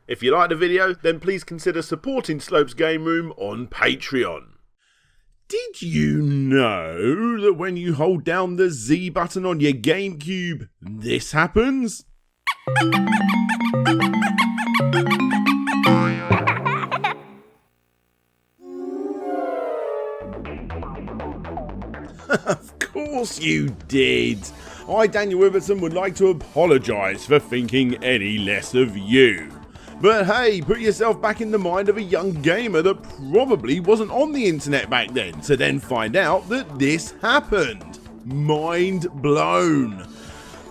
If you like the video, then please consider supporting Slope's Game Room on Patreon. Did you know that when you hold down the Z button on your GameCube, this happens? Of course you did. I, Daniel Iverson, would like to apologise for thinking any less of you. But hey, put yourself back in the mind of a young gamer that probably wasn't on the internet back then, to then find out that this happened. Mind blown.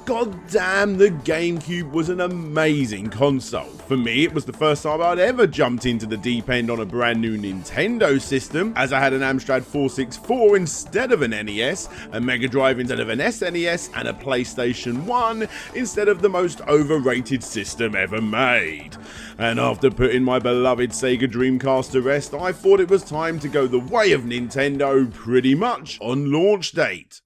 God damn, the GameCube was an amazing console. For me, it was the first time I'd ever jumped into the deep end on a brand new Nintendo system, as I had an Amstrad 464 instead of an NES, a Mega Drive instead of an SNES, and a PlayStation 1 instead of the most overrated system ever made. And after putting my beloved Sega Dreamcast to rest, I thought it was time to go the way of Nintendo pretty much on launch date.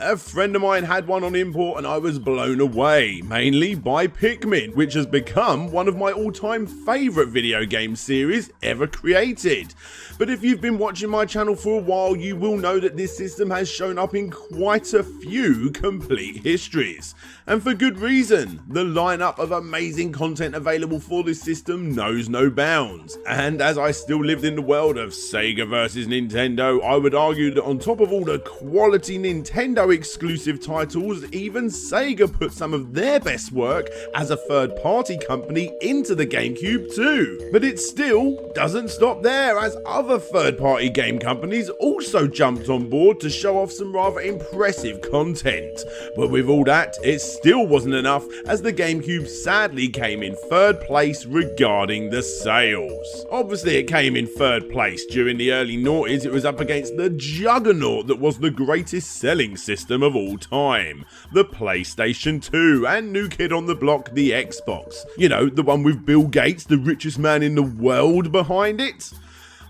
A friend of mine had one on import and I was blown away, mainly by Pikmin, which has become one of my all-time favourite video game series ever created. But if you've been watching my channel for a while, you will know that this system has shown up in quite a few complete histories. And for good reason. The lineup of amazing content available for this system knows no bounds. And as I still lived in the world of Sega versus Nintendo, I would argue that on top of all the quality Nintendo exclusive titles, even Sega put some of their best work as a third-party company into the GameCube too. But it still doesn't stop there, as other third-party game companies also jumped on board to show off some rather impressive content. But with all that, it still wasn't enough, as the GameCube sadly came in third place regarding the sales. Obviously it came in third place. During the early noughties, it was up against the juggernaut that was the greatest selling system of all time, the PlayStation 2, and new kid on the block, the Xbox. You know, the one with Bill Gates, the richest man in the world, behind it.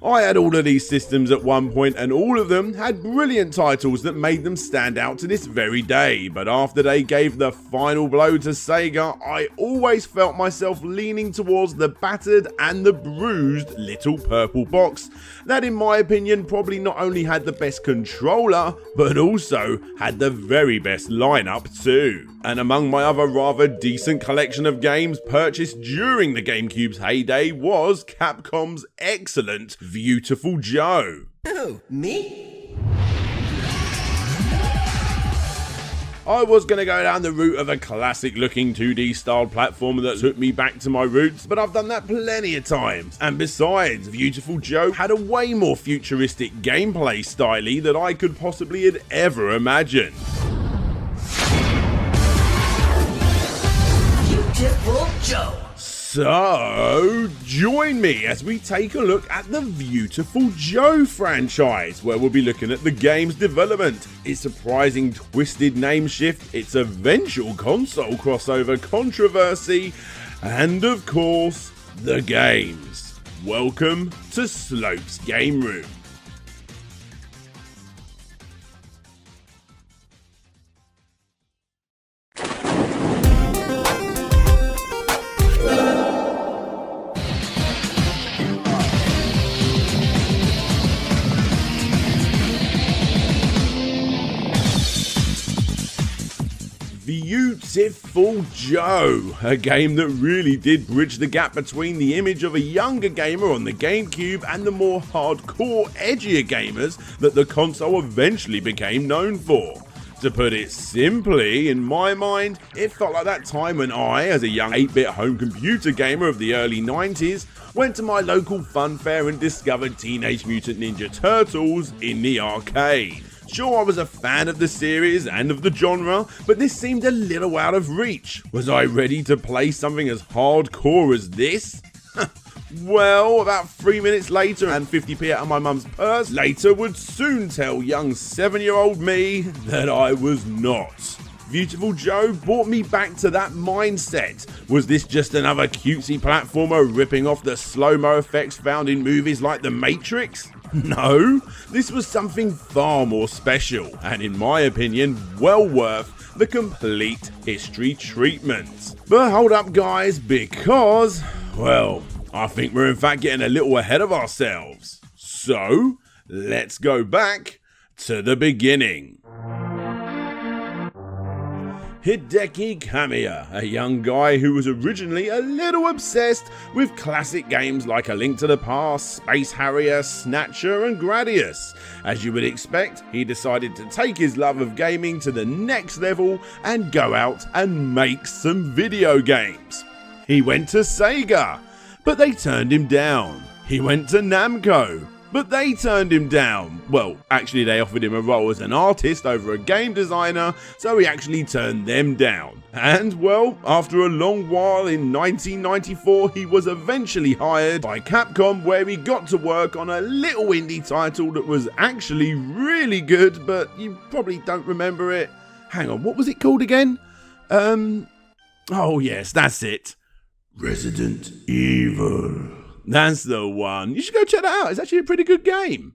I had all of these systems at one point, and all of them had brilliant titles that made them stand out to this very day, but after they gave the final blow to Sega, I always felt myself leaning towards the battered and the bruised little purple box that, in my opinion, probably not only had the best controller, but also had the very best lineup too. And among my other rather decent collection of games purchased during the GameCube's heyday was Capcom's excellent Viewtiful Joe. Oh, me? I was going to go down the route of a classic looking 2D styled platformer that took me back to my roots, but I've done that plenty of times. And besides, Viewtiful Joe had a way more futuristic gameplay style than I could possibly had ever imagined. Viewtiful Joe. So, join me as we take a look at the Viewtiful Joe franchise, where we'll be looking at the game's development, its surprising twisted name shift, its eventual console crossover controversy, and of course, the games. Welcome to Slope's Game Room. Viewtiful Joe, a game that really did bridge the gap between the image of a younger gamer on the GameCube and the more hardcore, edgier gamers that the console eventually became known for. To put it simply, in my mind, it felt like that time when I, as a young 8-bit home computer gamer of the early 90s, went to my local fun fair and discovered Teenage Mutant Ninja Turtles in the arcade. Sure, I was a fan of the series and of the genre, but this seemed a little out of reach. Was I ready to play something as hardcore as this? Well, about 3 minutes later and 50p out of my mum's purse later would soon tell young 7-year-old me that I was not. Viewtiful Joe brought me back to that mindset. Was this just another cutesy platformer ripping off the slow-mo effects found in movies like The Matrix? No, this was something far more special, and in my opinion, well worth the complete history treatment. But hold up guys, because, well, I think we're in fact getting a little ahead of ourselves. So, let's go back to the beginning. Hideki Kamiya, a young guy who was originally a little obsessed with classic games like A Link to the Past, Space Harrier, Snatcher and Gradius. As you would expect, he decided to take his love of gaming to the next level and go out and make some video games. He went to Sega, but they turned him down. He went to Namco, but they turned him down. Well, actually they offered him a role as an artist over a game designer, so he actually turned them down. And well, after a long while in 1994, he was eventually hired by Capcom, where he got to work on a little indie title that was actually really good, but you probably don't remember it. Hang on, what was it called again? Oh yes, that's it. Resident Evil. That's the one. You should go check that out. It's actually a pretty good game.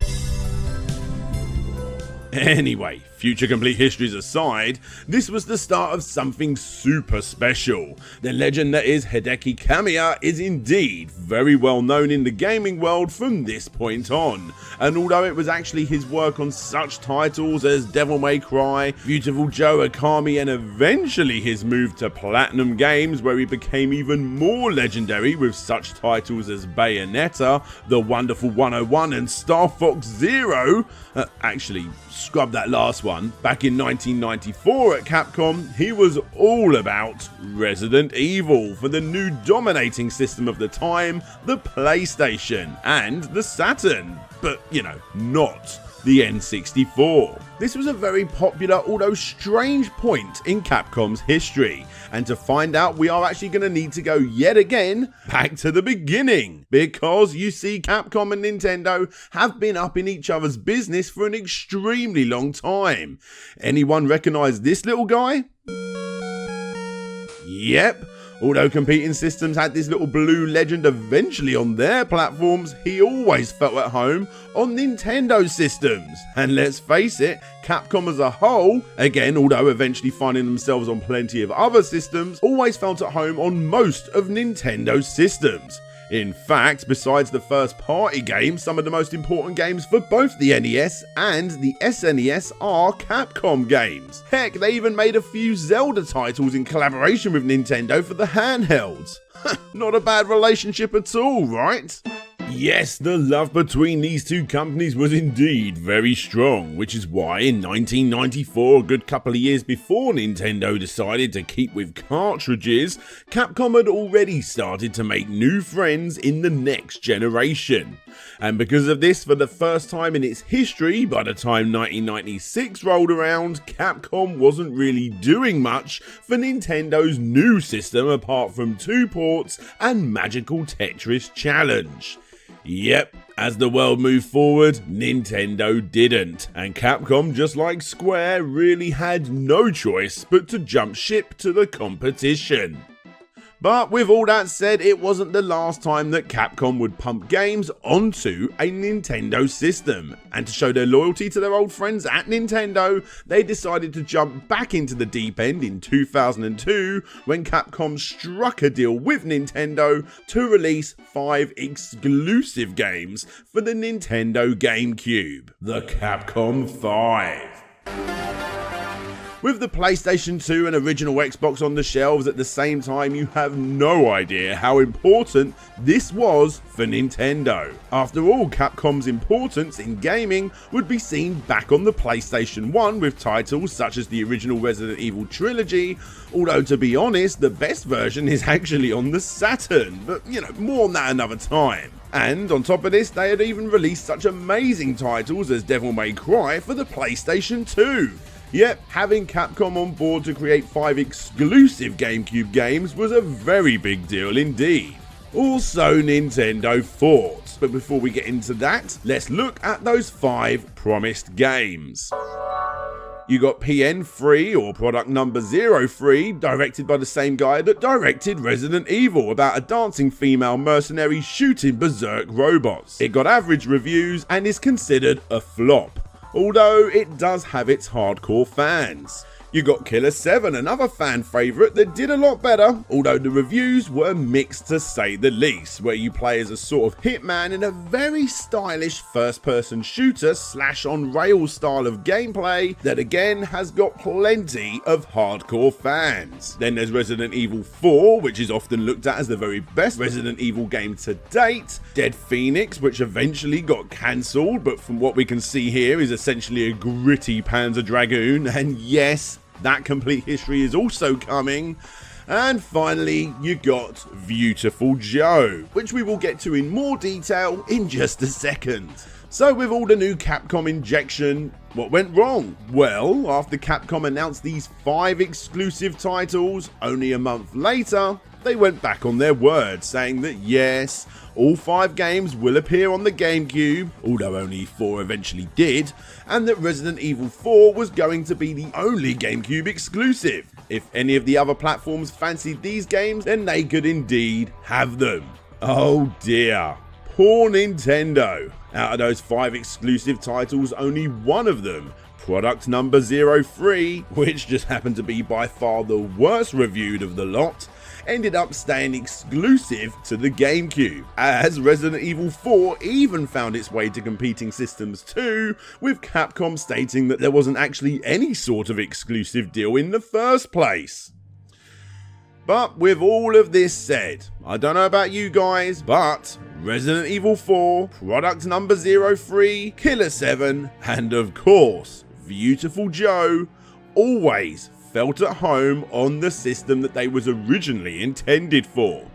Anyway, future complete histories aside, this was the start of something super special. The legend that is Hideki Kamiya is indeed very well known in the gaming world from this point on. And although it was actually his work on such titles as Devil May Cry, Viewtiful Joe, Akami, and eventually his move to Platinum Games, where he became even more legendary with such titles as Bayonetta, The Wonderful 101 and Star Fox Zero, actually scrub that last one. Back in 1994 at Capcom, he was all about Resident Evil for the new dominating system of the time, the PlayStation and the Saturn, but you know, not the N64. This was a very popular, although strange point in Capcom's history, and to find out we are actually going to need to go yet again back to the beginning, because you see Capcom and Nintendo have been up in each other's business for an extremely long time. Anyone recognize this little guy? Yep. Although competing systems had this little blue legend eventually on their platforms, he always felt at home on Nintendo systems. And let's face it, Capcom as a whole, again, although eventually finding themselves on plenty of other systems, always felt at home on most of Nintendo's systems. In fact, besides the first party games, some of the most important games for both the NES and the SNES are Capcom games. Heck, they even made a few Zelda titles in collaboration with Nintendo for the handhelds. Not a bad relationship at all, right? Yes, the love between these two companies was indeed very strong, which is why in 1994, a good couple of years before Nintendo decided to keep with cartridges, Capcom had already started to make new friends in the next generation. And because of this, for the first time in its history, by the time 1996 rolled around, Capcom wasn't really doing much for Nintendo's new system apart from 2 ports and Magical Tetris Challenge. Yep, as the world moved forward, Nintendo didn't, and Capcom, just like Square, really had no choice but to jump ship to the competition. But with all that said, it wasn't the last time that Capcom would pump games onto a Nintendo system, and to show their loyalty to their old friends at Nintendo, they decided to jump back into the deep end in 2002 when Capcom struck a deal with Nintendo to release 5 exclusive games for the Nintendo GameCube, the Capcom 5. With the PlayStation 2 and original Xbox on the shelves at the same time, you have no idea how important this was for Nintendo. After all, Capcom's importance in gaming would be seen back on the PlayStation 1 with titles such as the original Resident Evil trilogy, although to be honest, the best version is actually on the Saturn, but you know, more on that another time. And on top of this, they had even released such amazing titles as Devil May Cry for the PlayStation 2. Yep, having Capcom on board to create 5 exclusive GameCube games was a very big deal indeed. Also, Nintendo fought. But before we get into that, let's look at those 5 promised games. You got PN3, or product number 03, directed by the same guy that directed Resident Evil, about a dancing female mercenary shooting berserk robots. It got average reviews and is considered a flop, although it does have its hardcore fans. You got Killer 7, another fan favourite that did a lot better, although the reviews were mixed to say the least, where you play as a sort of hitman in a very stylish first-person shooter slash on rails style of gameplay that again has got plenty of hardcore fans. Then there's Resident Evil 4, which is often looked at as the very best Resident Evil game to date, Dead Phoenix, which eventually got cancelled, but from what we can see here is essentially a gritty Panzer Dragoon, and yes, that complete history is also coming. And finally, you got Viewtiful Joe, which we will get to in more detail in just a second. So with all the new Capcom injection, what went wrong? Well, after Capcom announced these 5 exclusive titles, only a month later, they went back on their word, saying that yes, all 5 games will appear on the GameCube, although only 4 eventually did, and that Resident Evil 4 was going to be the only GameCube exclusive. If any of the other platforms fancied these games, then they could indeed have them. Oh dear, poor Nintendo. Out of those 5 exclusive titles, only one of them, product number 03, which just happened to be by far the worst reviewed of the lot, ended up staying exclusive to the GameCube, as Resident Evil 4 even found its way to competing systems too, with Capcom stating that there wasn't actually any sort of exclusive deal in the first place. But with all of this said, I don't know about you guys, but Resident Evil 4, product number 03, Killer 7, and of course, Viewtiful Joe, always felt at home on the system that they was originally intended for.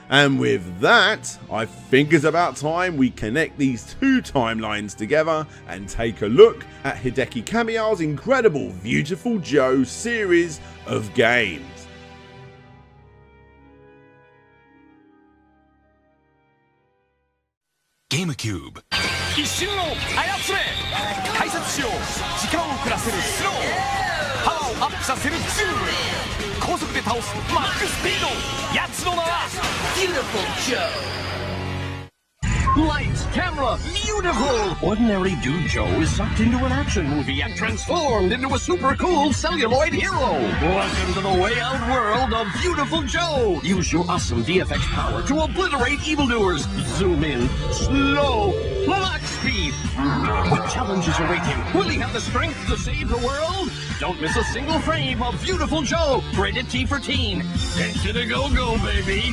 And with that, I think it's about time we connect these 2 timelines together and take a look at Hideki Kamiya's incredible Viewtiful Joe series of games. GameCube 一瞬を操れ解説しよう時間を遅らせるスローパワーをアップさせるズーム高速で倒すマックスピードやつの名は Viewtiful Joe. Lights, camera, beautiful! Ordinary Dude Joe is sucked into an action movie and transformed into a super cool celluloid hero. Welcome to the way out world of Viewtiful Joe. Use your awesome VFX power to obliterate evildoers. Zoom in, slow, max speed. What challenges await him? Will he have the strength to save the world? Don't miss a single frame of Viewtiful Joe. Rated T for teen. Get to go, baby.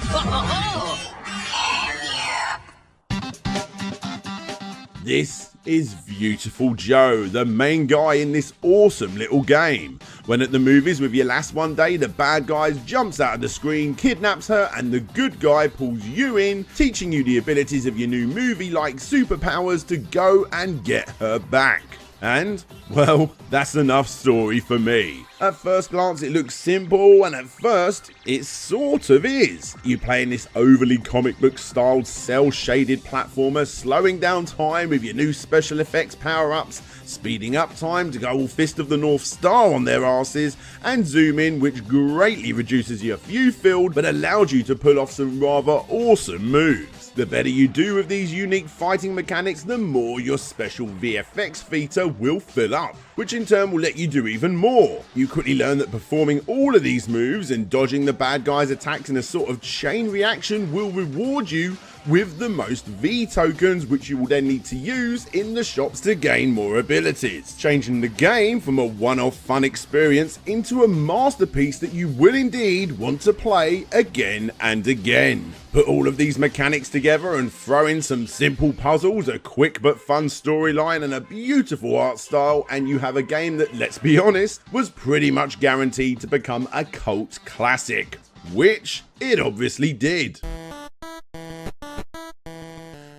This is Viewtiful Joe, the main guy in this awesome little game. When at the movies with your lass one day, the bad guy jumps out of the screen, kidnaps her, and the good guy pulls you in, teaching you the abilities of your new movie-like superpowers to go and get her back. And, well, that's enough story for me. At first glance it looks simple, and at first it sort of is. You play in this overly comic book styled cell shaded platformer, slowing down time with your new special effects power-ups, speeding up time to go all Fist of the North Star on their asses, and zoom in, which greatly reduces your view field but allows you to pull off some rather awesome moves. The better you do with these unique fighting mechanics, the more your special VFX feature will fill up, which in turn will let you do even more. You quickly learn that performing all of these moves and dodging the bad guys' attacks in a sort of chain reaction will reward you with the most V tokens, which you will then need to use in the shops to gain more abilities, changing the game from a one-off fun experience into a masterpiece that you will indeed want to play again and again. Put all of these mechanics together and throw in some simple puzzles, a quick but fun storyline, and a beautiful art style, and you have a game that, let's be honest, was pretty much guaranteed to become a cult classic, which it obviously did.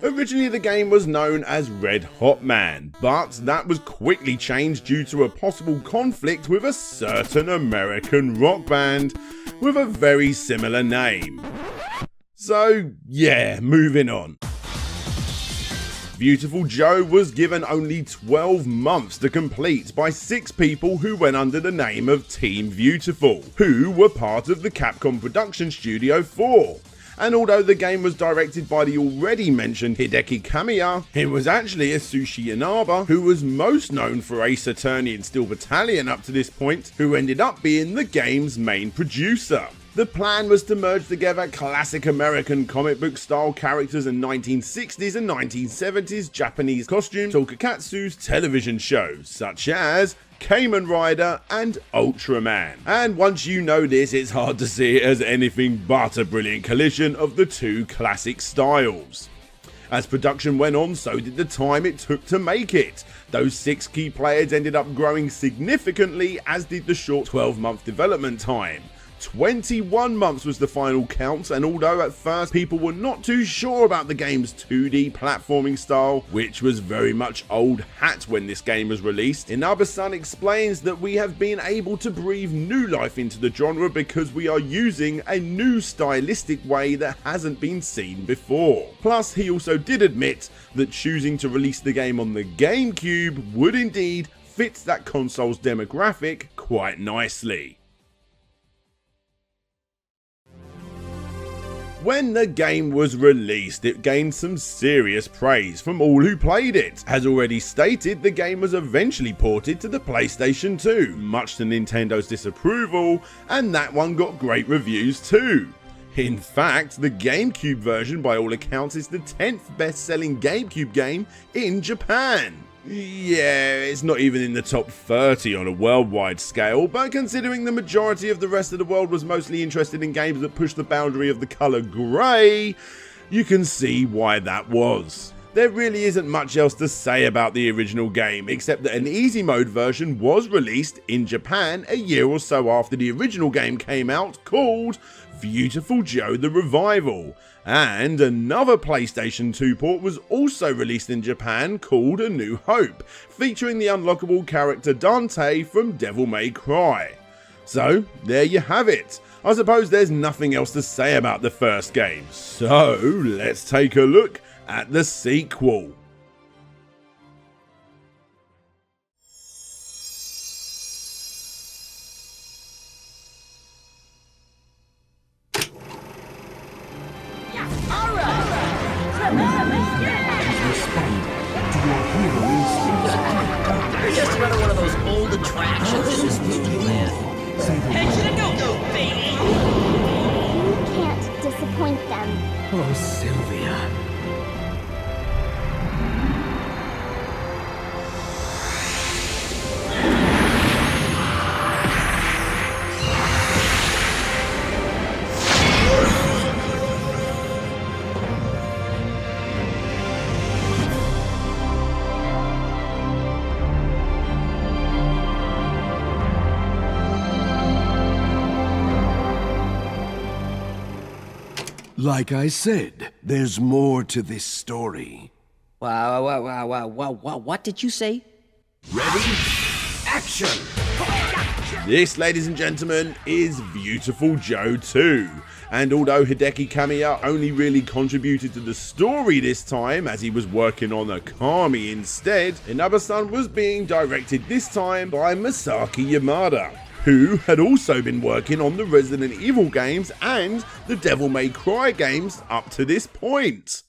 Originally the game was known as Red Hot Man, but that was quickly changed due to a possible conflict with a certain American rock band with a very similar name. So yeah, moving on. Viewtiful Joe was given only 12 months to complete by 6 people who went under the name of Team Viewtiful, who were part of the Capcom production studio 4. And although the game was directed by the already mentioned Hideki Kamiya, it was actually Asushi Inaba, who was most known for Ace Attorney and Steel Battalion up to this point, who ended up being the game's main producer. The plan was to merge together classic American comic book style characters and 1960s and 1970s Japanese costumes tokusatsu's television shows, such as Kamen Rider and Ultraman. And once you know this, it's hard to see it as anything but a brilliant collision of the two classic styles. As production went on, so did the time it took to make it. Those 6 key players ended up growing significantly, as did the short 12-month development time. 21 months was the final count, and although at first people were not too sure about the game's 2D platforming style, which was very much old hat when this game was released, Inaba-san explains that we have been able to breathe new life into the genre because we are using a new stylistic way that hasn't been seen before. Plus, he also did admit that choosing to release the game on the GameCube would indeed fit that console's demographic quite nicely. When the game was released, it gained some serious praise from all who played it. As already stated, the game was eventually ported to the PlayStation 2, much to Nintendo's disapproval, and that one got great reviews too. In fact, the GameCube version by all accounts is the 10th best-selling GameCube game in Japan. Yeah, it's not even in the top 30 on a worldwide scale, but considering the majority of the rest of the world was mostly interested in games that push the boundary of the colour grey, you can see why that was. There really isn't much else to say about the original game, except that an easy mode version was released in Japan a year or so after the original game came out, called Viewtiful Joe the Revival. And another PlayStation 2 port was also released in Japan called A New Hope, featuring the unlockable character Dante from Devil May Cry. So, there you have it. I suppose there's nothing else to say about the first game, so let's take a look at the sequel. You're just another one of those old attractions in this movie land. Head to the go-go, baby! You can't disappoint them. Oh, Sylvia. Like I said, there's more to this story. What did you say? Ready? Action! This, ladies and gentlemen, is Viewtiful Joe 2. And although Hideki Kamiya only really contributed to the story this time, as he was working on Akami instead, Inaba-san was being directed this time by Masaki Yamada, who had also been working on the Resident Evil games and the Devil May Cry games up to this point.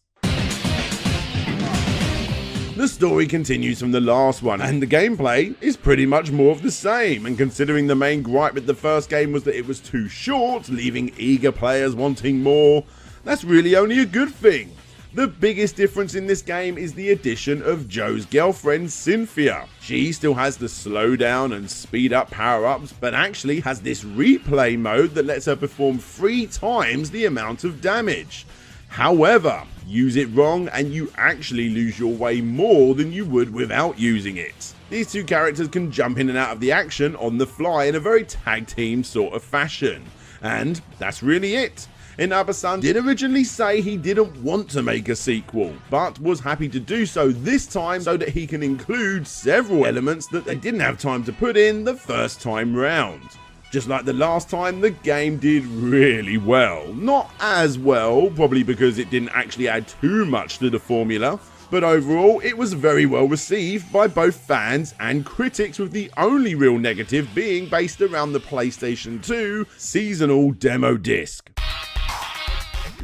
The story continues from the last one, and the gameplay is pretty much more of the same, and considering the main gripe with the first game was that it was too short, leaving eager players wanting more, that's really only a good thing. The biggest difference in this game is the addition of Joe's girlfriend, Cynthia. She still has the slow down and speed up power-ups, but actually has this replay mode that lets her perform 3 times the amount of damage. However, use it wrong and you actually lose your way more than you would without using it. These two characters can jump in and out of the action on the fly in a very tag team sort of fashion. And that's really it. Inaba-san did originally say he didn't want to make a sequel, but was happy to do so this time so that he can include several elements that they didn't have time to put in the first time round. Just like the last time, the game did really well. Not as well, probably because it didn't actually add too much to the formula, but overall it was very well received by both fans and critics, with the only real negative being based around the PlayStation 2 seasonal demo disc.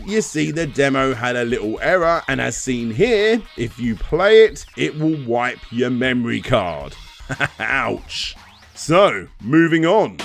you see the demo had a little error, and as seen here, if you play it, it will wipe your memory card. Ouch. So, moving on.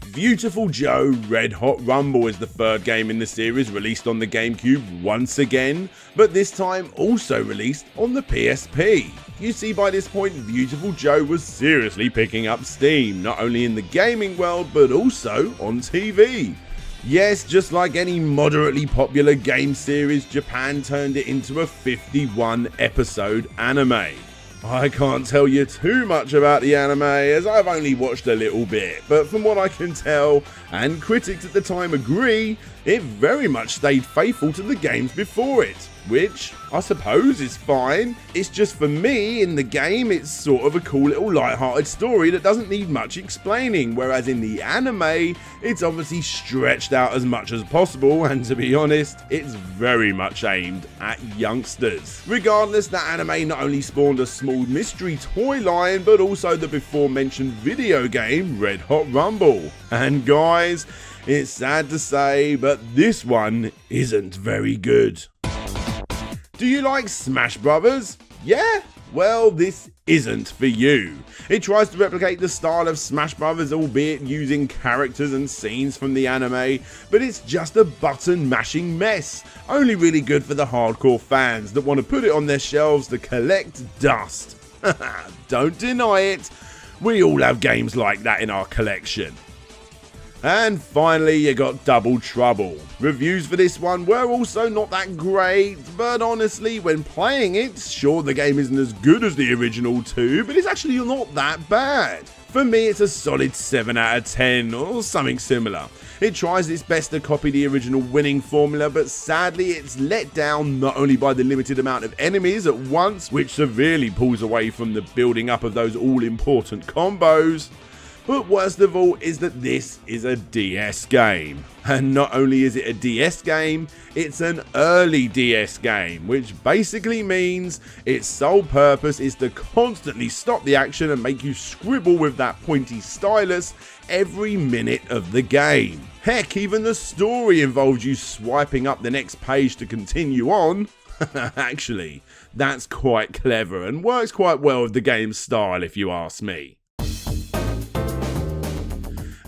Viewtiful Joe Red Hot Rumble is the third game in the series released on the GameCube once again, but this time also released on the PSP. You see, by this point, Viewtiful Joe was seriously picking up steam, not only in the gaming world, but also on TV. Yes, just like any moderately popular game series, Japan turned it into a 51 episode anime. I can't tell you too much about the anime as I've only watched a little bit, but from what I can tell, and critics at the time agree, it very much stayed faithful to the games before it, which I suppose is fine. It's just for me, in the game, it's sort of a cool little light-hearted story that doesn't need much explaining, whereas in the anime, it's obviously stretched out as much as possible, and to be honest, it's very much aimed at youngsters. Regardless, that anime not only spawned a small mystery toy line, but also the before mentioned video game Red Hot Rumble. And guys, it's sad to say, but this one isn't very good. Do you like Smash Brothers? Yeah? Well, this isn't for you. It tries to replicate the style of Smash Brothers, albeit using characters and scenes from the anime, but it's just a button mashing mess. Only really good for the hardcore fans that want to put it on their shelves to collect dust. Don't deny it, we all have games like that in our collection. And finally, you got Double Trouble. Reviews for this one were also not that great, but honestly, when playing it, sure, the game isn't as good as the original 2, but it's actually not that bad. For me, it's a solid 7 out of 10, or something similar. It tries its best to copy the original winning formula, but sadly, it's let down not only by the limited amount of enemies at once, which severely pulls away from the building up of those all-important combos, but worst of all is that this is a DS game. And not only is it a DS game, it's an early DS game, which basically means its sole purpose is to constantly stop the action and make you scribble with that pointy stylus every minute of the game. Heck, even the story involves you swiping up the next page to continue on. Actually, that's quite clever and works quite well with the game's style if you ask me.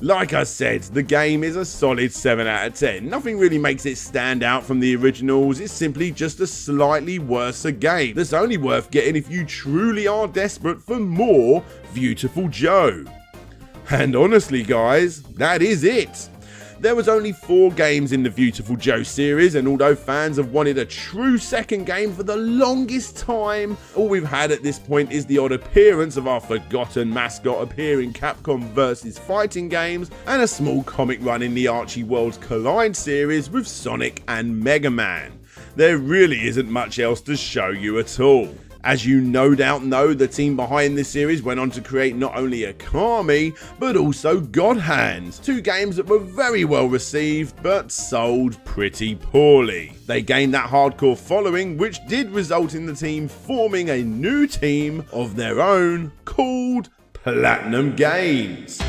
Like I said, the game is a solid 7 out of 10. Nothing really makes it stand out from the originals, it's simply just a slightly worse game that's only worth getting if you truly are desperate for more Viewtiful Joe. And honestly guys, that is it. There was only 4 games in the Viewtiful Joe series, and although fans have wanted a true second game for the longest time, all we've had at this point is the odd appearance of our forgotten mascot appearing Capcom vs fighting games, and a small comic run in the Archie Worlds Collide series with Sonic and Mega Man. There really isn't much else to show you at all. As you no doubt know, the team behind this series went on to create not only Akami, but also God Hand, 2 games that were very well received, but sold pretty poorly. They gained that hardcore following, which did result in the team forming a new team of their own, called Platinum Games.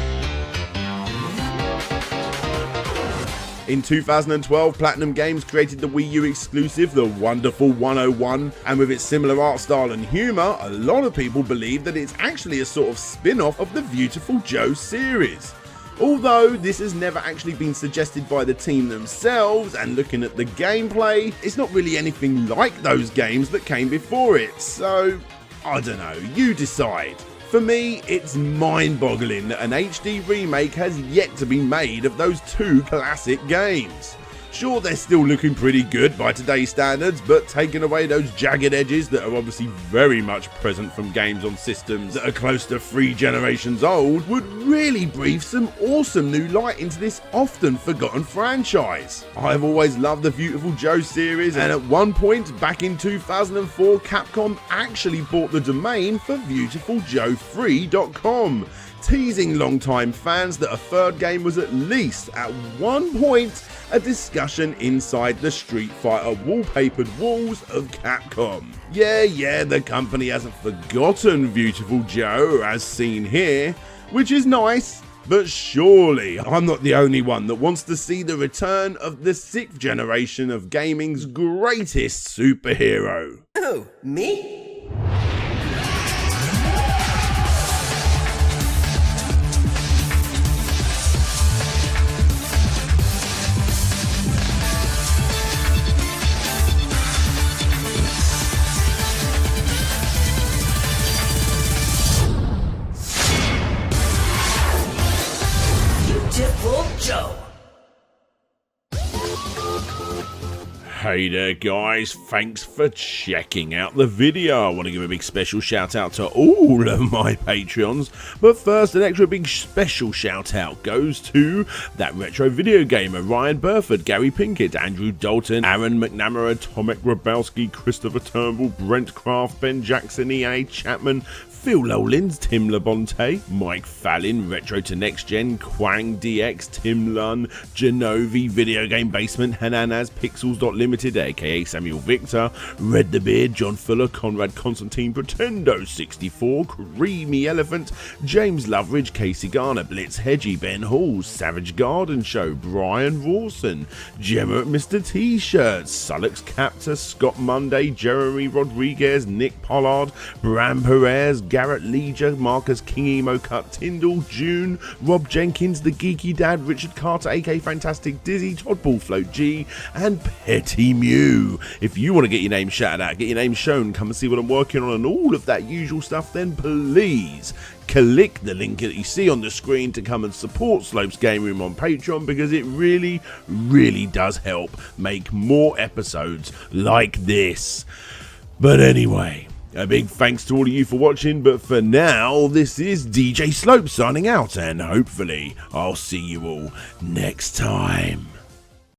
In 2012, Platinum Games created the Wii U exclusive, the Wonderful 101, and with its similar art style and humour, a lot of people believe that it's actually a sort of spin-off of the Viewtiful Joe series. Although this has never actually been suggested by the team themselves, and looking at the gameplay, it's not really anything like those games that came before it, so I don't know, you decide. For me, it's mind-boggling that an HD remake has yet to be made of those 2 classic games. Sure, they're still looking pretty good by today's standards, but taking away those jagged edges that are obviously very much present from games on systems that are close to 3 generations old would really breathe some awesome new light into this often forgotten franchise. I've always loved the Viewtiful Joe series, and at one point back in 2004, Capcom actually bought the domain for BeautifulJoe3.com, teasing longtime fans that a third game was at least, at one point, a discussion inside the Street Fighter wallpapered walls of Capcom. Yeah, the company hasn't forgotten Viewtiful Joe, as seen here, which is nice, But surely I'm not the only one that wants to see the return of the 6th generation of gaming's greatest superhero. Oh, me? Viewtiful Joe. Hey there guys, thanks for checking out the video. I want to give a big special shout out to all of my Patreons, but first an extra big special shout out goes to that retro video gamer, Ryan Burford, Gary Pinkett, Andrew Dalton, Aaron McNamara, Tomek Grabowski, Christopher Turnbull, Brent Craft, Ben Jackson, EA Chapman, Phil Lowlins, Tim Labonte, Mike Fallon, Retro to Next Gen, Quang DX, Tim Lunn, Genovi, Video Game Basement, Hananas, Pixels.Limited, aka Samuel Victor, Red the Beard, John Fuller, Conrad Constantine, Pretendo 64, Creamy Elephant, James Loveridge, Casey Garner, Blitz Hedgie, Ben Hall, Savage Garden Show, Brian Rawson, Gemma at Mr. T-Shirts, Sullux Captor, Scott Monday, Jeremy Rodriguez, Nick Pollard, Bram Perez, Garrett Leger, Marcus King Emo Cut, Tyndall, June, Rob Jenkins, The Geeky Dad, Richard Carter, AK Fantastic Dizzy, Todd Ballfloat G, and Petty Mew. If you want to get your name shouted out, get your name shown, come and see what I'm working on and all of that usual stuff, then please click the link that you see on the screen to come and support Slopes Game Room on Patreon, because it really, really does help make more episodes like this. But anyway, a big thanks to all of you for watching, but for now, this is DJ Slope signing out, and hopefully I'll see you all next time.